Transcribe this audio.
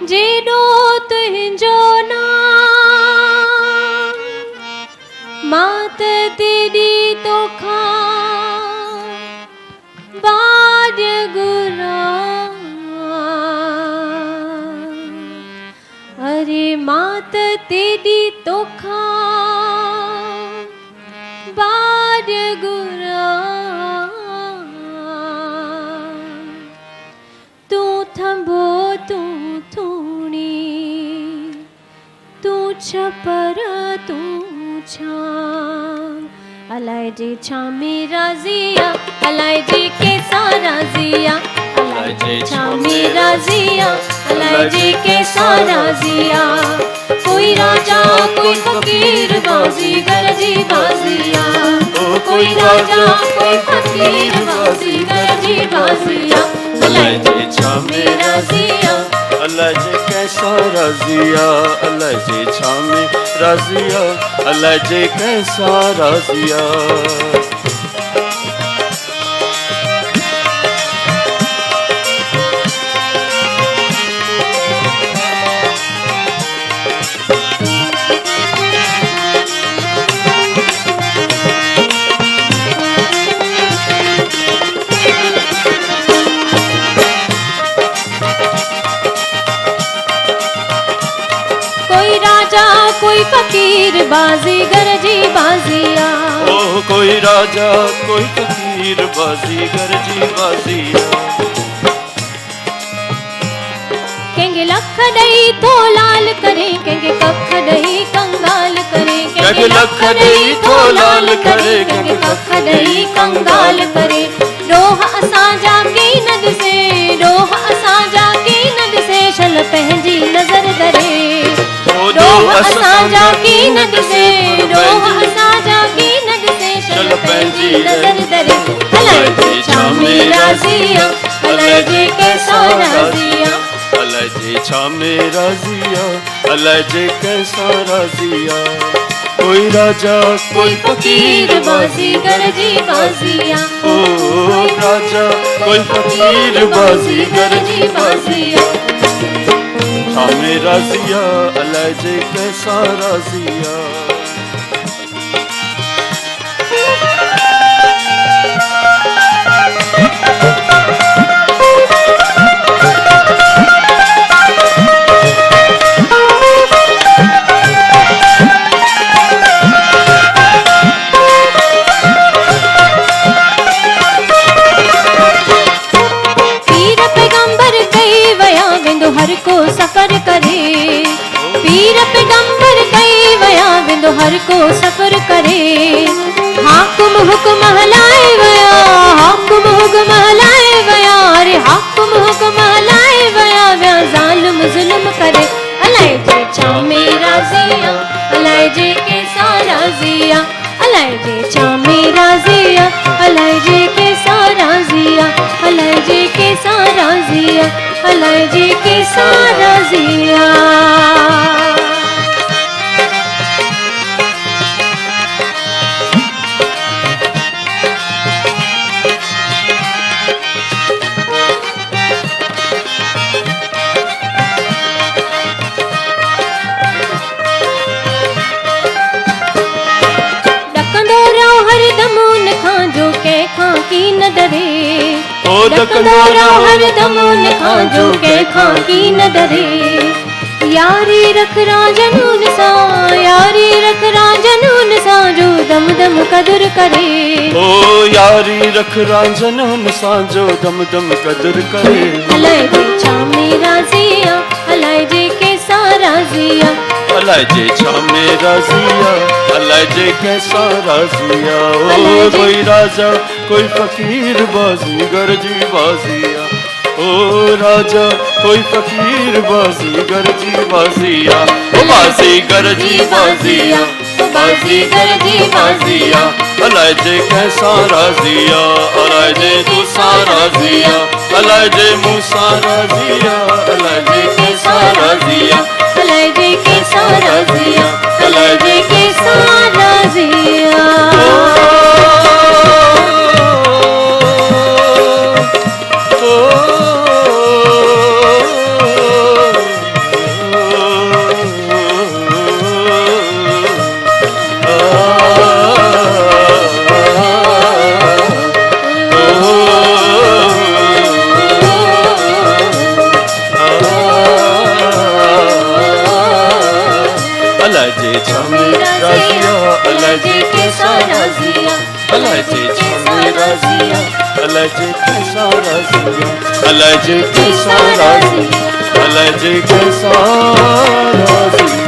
जेडो तुंहिंजो नाम मात तेरी तोखा बाद गुरा अरे मात तेरी तोखा बाद गुरा तू थंबो तू थूणी तू छपर तू छाम अलाए जी छामी राजिया अलाए जी कैसा राजिया अलाए जी छामी राजिया अलाए जी कैसा राजिया कोई राजा कोई फकीर बाजीगर जी बाजिया कोई राजा कोई फकीर बाजीगर जी बाजिया अलाए जी छामी राजिया अलाए जे कैसा राजिया अलाए जे छामे राजिया अलाए जे कैसा राजिया कोई फकीर बाजीगर जी बाजिया ओ कोई राजा कोई फकीर बाजीगर जी बाजिया केंगे लख दई तो लाल करे केंगे कख दई कंगाल करे केंगे लख दई तो लाल करे केंगे कख दई कंगाल करे रोह असां जा की न दिसे रोह असां जा की न दिसे छल पंहिंजी नजर दरे रोह असां जा की न दिसे रोह असां जा की न दिसे छल पंहिंजी नजर दरे अलाए जी छामे राजिया अलाए जी कैसा राजिया अलाए जे छामे राजिया अलाए जे कैसा राजिया कोई राजा कोई फकीर बाजीगर जी बाजिया ओ राजा कोई फकीर बाजीगर जी बाजिया छामे राजिया अलाए जे कैसा राजिया हर को सफर करे पीर पैगंबर कई वया विंदो हर को सफर करे हाकुम हुक्म हलाए वया हाकुम हुक्म हलाए वया अरे हाकुम हुक्म हलाए वया व्या जालिम जुल्म करे अलाए जे छामे राजिया अलाए जे कैसा राजिया अलाए जे छामे राजिया अलाए जे कैसा राजिया अलाए जे कैसा राजिया अलाए जी कैसा राजिया डकंदो रहो हर दम उन खां जो के खां की न डरे डकंदो रहो हर दम उन खां जो के खां की न डरे यारी रख राजनून सा यारी रख राजनून सा जो दम दम कदर करे ओ यारी रख राजनून सा जो दम दम कदर करे अलाए जे छामे राजिया अलाए जे कैसा राजिया अलाए जे छामे राजिया अलाए जे कैसा राजिया ओ कोई राजा कोई फकीर बाजीगर जी बाजिया ओ राजा कोई फकीर बाजीगर जी बाजिया ओ बाजीगर जी बाजिया ओ बाजीगर जी बाजिया अलाए जे कैसा राजिया अलाए जे दूसा राजिया अलाए जे मूसा राजिया अलाए जे कैसा राजिया अलाए जे कैसा राजिया अलाए जे कैसा राजिया अलजे छमे राजिया अलजे कैसा राजिया अलजे छमे राजिया अलजे कैसा राजिया अलजे कैसा राजिया अलजे कैसा राजिया